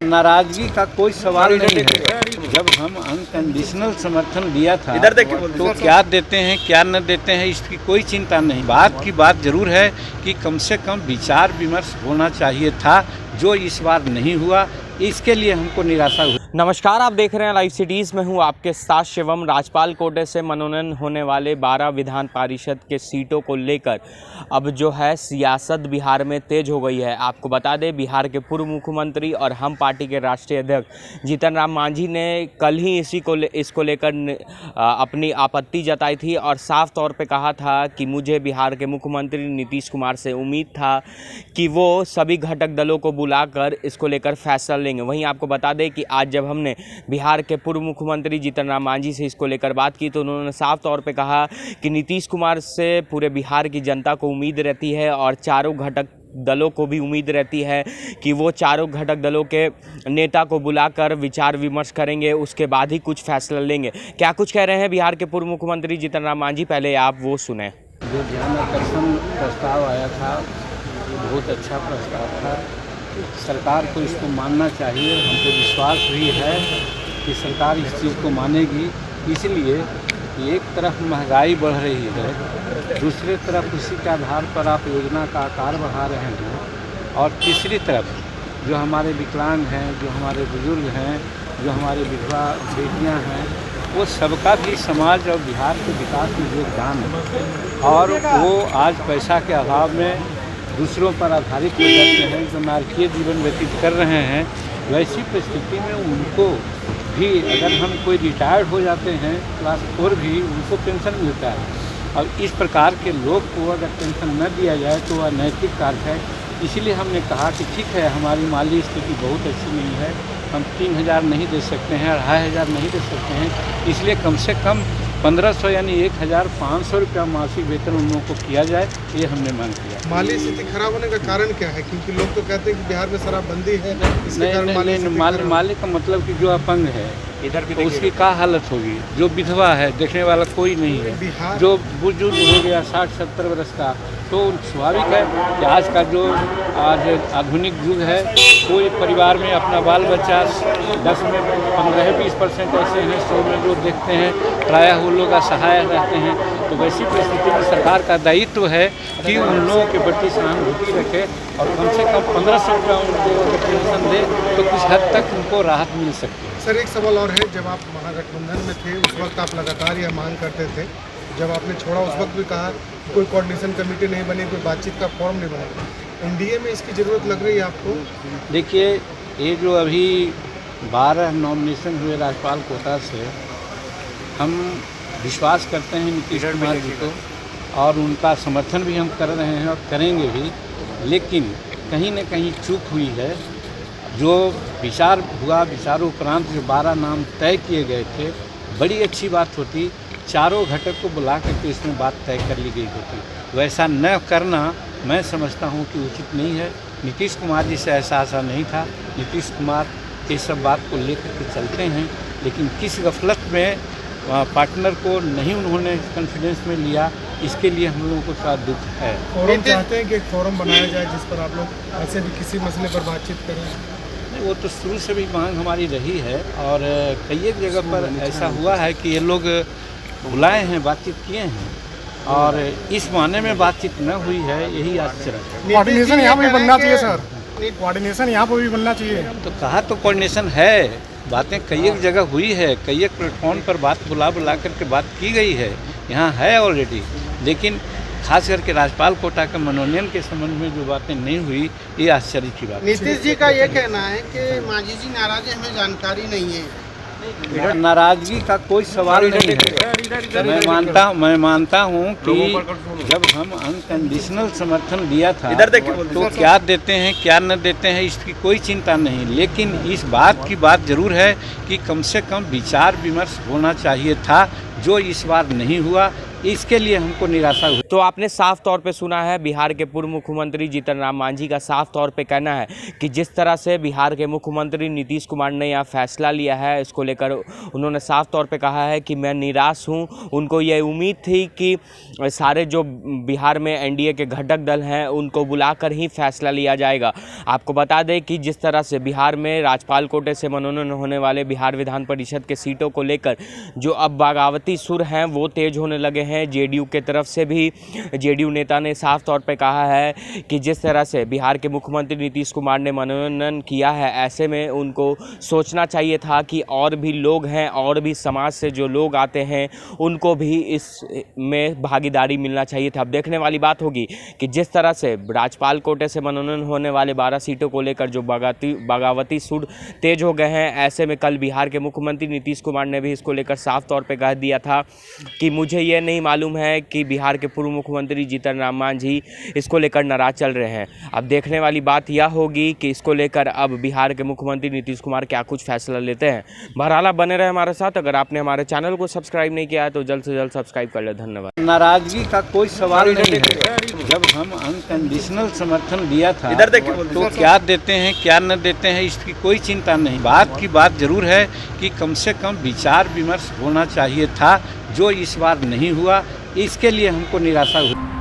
नाराजगी का कोई सवाल नहीं है। जब हम अनकंडीशनल समर्थन दिया था तो क्या देते हैं क्या न देते हैं इसकी कोई चिंता नहीं। बात की बात जरूर है कि कम से कम विचार विमर्श होना चाहिए था, जो इस बार नहीं हुआ, इसके लिए हमको निराशा हुई। नमस्कार, आप देख रहे हैं लाइव सिटीज़ में हूं आपके साथ शिवम। राजपाल कोटे से मनोनयन होने वाले 12 विधान पारिषद के सीटों को लेकर अब जो है सियासत बिहार में तेज हो गई है। आपको बता दें, बिहार के पूर्व मुख्यमंत्री और हम पार्टी के राष्ट्रीय अध्यक्ष जीतन राम मांझी ने कल ही इसको लेकर अपनी आपत्ति जताई थी और साफ तौर पे कहा था कि मुझे बिहार के मुख्यमंत्री नीतीश कुमार से उम्मीद था कि वो सभी घटक दलों को बुलाकर इसको लेकर फैसला लेंगे। वहीं आपको बता दें कि आज जब हमने बिहार के पूर्व मुख्यमंत्री जीतन राम मांझी से इसको लेकर बात की तो उन्होंने साफ तौर पे कहा कि नीतीश कुमार से पूरे बिहार की जनता को उम्मीद रहती है और चारों घटक दलों को भी उम्मीद रहती है कि वो चारों घटक दलों के नेता को बुलाकर विचार विमर्श करेंगे, उसके बाद ही कुछ फैसला लेंगे। क्या कुछ कह रहे हैं बिहार के पूर्व मुख्यमंत्री जीतन राम मांझी, पहले आप वो सुने। जो ध्यान आकर्षण प्रस्ताव आया था बहुत अच्छा प्रस्ताव था। सरकार को इसको मानना चाहिए। हमको विश्वास भी है कि सरकार इस चीज़ को मानेगी। इसलिए एक तरफ महंगाई बढ़ रही है, दूसरी तरफ उसी के आधार पर आप योजना का आकार बढ़ा रहे हैं, और तीसरी तरफ जो हमारे विकलांग हैं, जो हमारे बुजुर्ग हैं, जो हमारे विधवा बेटियां हैं, वो सबका भी समाज और बिहार के विकास में योगदान है। और वो आज पैसा के अभाव में दूसरों पर आधारित हो जाते हैं, जो नारकीय जीवन व्यतीत कर रहे हैं। वैसी परिस्थिति में उनको भी, अगर हम कोई रिटायर्ड हो जाते हैं क्लास 4 भी, उनको पेंशन मिलता है। और इस प्रकार के लोग को अगर पेंशन न दिया जाए तो वह नैतिक कार्य है। इसीलिए हमने कहा कि ठीक है, हमारी माली स्थिति बहुत अच्छी नहीं है, हम 3000 नहीं दे सकते हैं, 2500 नहीं दे सकते हैं, इसलिए कम से कम 1500 यानी 1500 रुपया मासिक वेतन उन लोगों को किया जाए, ये हमने मांग किया। माली स्थिति खराब होने का कारण क्या है? क्योंकि लोग तो कहते हैं कि बिहार में शराबबंदी है, इसके कारण माली का मतलब कि जो अपंग है इधर भी तो उसकी क्या हालत होगी। जो विधवा है, देखने वाला कोई नहीं है, जो बुजुर्ग हो गया 60-70 वर्ष का, तो स्वाभाविक है कि आज का जो आज आधुनिक युग है, कोई परिवार में अपना बाल बच्चा 10 में 15-20% ऐसे हैं, 100 में जो देखते हैं प्रायः वो लोग असहाय रहते हैं। तो वैसी परिस्थिति में सरकार का दायित्व है कि उन लोगों के प्रति सहानुभूति रखे और कम से कम 1500 रुपया उनको पेंशन दे तो कुछ हद तक उनको राहत मिल सकती है। सर, एक सवाल और है, जब आप महागठबंधन में थे उस वक्त आप लगातार यह मांग करते थे, जब आपने छोड़ा उस वक्त भी कहा कोई कोऑर्डिनेशन कमेटी नहीं बनी, कोई बातचीत का फॉर्म नहीं बना। एनडीए में इसकी ज़रूरत लग रही है आपको? देखिए, ये जो अभी 12 नॉमिनेशन हुए राजपाल कोटा से, हम विश्वास करते हैं नीतीश कुमार जी को और उनका समर्थन भी हम कर रहे हैं और करेंगे भी, लेकिन कहीं न कहीं चूक हुई है। जो विचार हुआ, विचारों उपरांत जो 12 नाम तय किए गए थे, बड़ी अच्छी बात होती, चारों घटक को बुला करके इसमें बात तय कर ली गई होती। वैसा न करना मैं समझता हूँ कि उचित नहीं है। नीतीश कुमार जी से ऐसा आशा नहीं था। नीतीश कुमार इस सब बात को लेकर के चलते हैं, लेकिन किस गफलत में पार्टनर को नहीं उन्होंने कॉन्फिडेंस में लिया, इसके लिए हम लोगों को थोड़ा दुख है। फोरम चाहते हैं कि एक फोरम बनाया जाए जिस पर आप लोग ऐसे भी किसी मसले पर बातचीत करें? वो तो शुरू से भी मांग हमारी रही है और कई एक जगह पर ऐसा हुआ है कि ये लोग बुलाए हैं, बातचीत किए हैं, और इस माने में बातचीत न हुई है, यही आश्चर्य है। कोऑर्डिनेशन यहाँ पर बनना चाहिए सर, कोऑर्डिनेशन यहाँ पर भी बनना चाहिए। तो कहा तो कोऑर्डिनेशन है, बातें कई एक जगह हुई है, कई एक प्लेटफॉर्म पर बात बुला करके बात की गई है, यहाँ है ऑलरेडी। लेकिन खास करके राजपाल कोटा के मनोनयन के संबंध में जो बातें नहीं हुई, ये आश्चर्य की बात है। नीतीश जी का ये कहना है कि मांझी जी नाराज है, हमें जानकारी नहीं है। नाराजगी का कोई सवाल नहीं है। मैं मानता हूँ कि जब हम अनकंडीशनल समर्थन दिया था तो क्या देते हैं क्या न देते हैं इसकी कोई चिंता नहीं, लेकिन इस बात की बात जरूर है कि कम से कम विचार विमर्श होना चाहिए था, जो इस बार नहीं हुआ, इसके लिए हमको निराशा हुई। तो आपने साफ तौर पे सुना है बिहार के पूर्व मुख्यमंत्री जीतन राम मांझी का साफ तौर पे कहना है कि जिस तरह से बिहार के मुख्यमंत्री नीतीश कुमार ने यह फैसला लिया है, इसको लेकर उन्होंने साफ तौर पे कहा है कि मैं निराश हूं। उनको ये उम्मीद थी कि सारे जो बिहार में एनडीए के घटक दल हैं उनको बुलाकर ही फैसला लिया जाएगा। आपको बता दें कि जिस तरह से बिहार में राजपाल कोटे से मनोनयन होने वाले बिहार विधान परिषद के सीटों को लेकर जो अब बगावती सुर हैं वो तेज होने लगे हैं। जेडीयू के तरफ से भी जेडीयू नेता ने साफ तौर पे कहा है कि जिस तरह से बिहार के मुख्यमंत्री नीतीश कुमार ने मनोनयन किया है, ऐसे में उनको सोचना चाहिए था कि और भी लोग हैं और भी समाज से जो लोग आते हैं उनको भी इसमें भागीदारी मिलना चाहिए था। अब देखने वाली बात होगी कि जिस तरह से राजपाल कोटे से मनोनयन होने वाले 12 सीटों को लेकर जो बगावती सुर तेज हो गए हैं, ऐसे में कल बिहार के मुख्यमंत्री नीतीश कुमार ने भी इसको लेकर साफ तौर पे कह दिया था कि मुझे ये नहीं मालूम है कि बिहार के पूर्व मुख्यमंत्री जीतन राम मांझी इसको लेकर नाराज चल रहे हैं। अब देखने वाली बात यह होगी कि इसको लेकर अब बिहार के मुख्यमंत्री नीतीश कुमार क्या कुछ फैसला लेते हैं। बहरहाल बने रहे हमारे साथ। अगर आपने हमारे चैनल को सब्सक्राइब नहीं किया है तो जल्द से जल्द सब्सक्राइब कर ले। धन्यवाद। नाराजगी का कोई सवाल नहीं है। जब हम अनकंडीशनल समर्थन दिया था तो क्या देते हैं क्या न देते हैं इसकी कोई चिंता नहीं। बात की बात जरूर है कि कम से कम विचार विमर्श होना चाहिए था, जो इस बार नहीं हुआ, इसके लिए हमको निराशा हुई।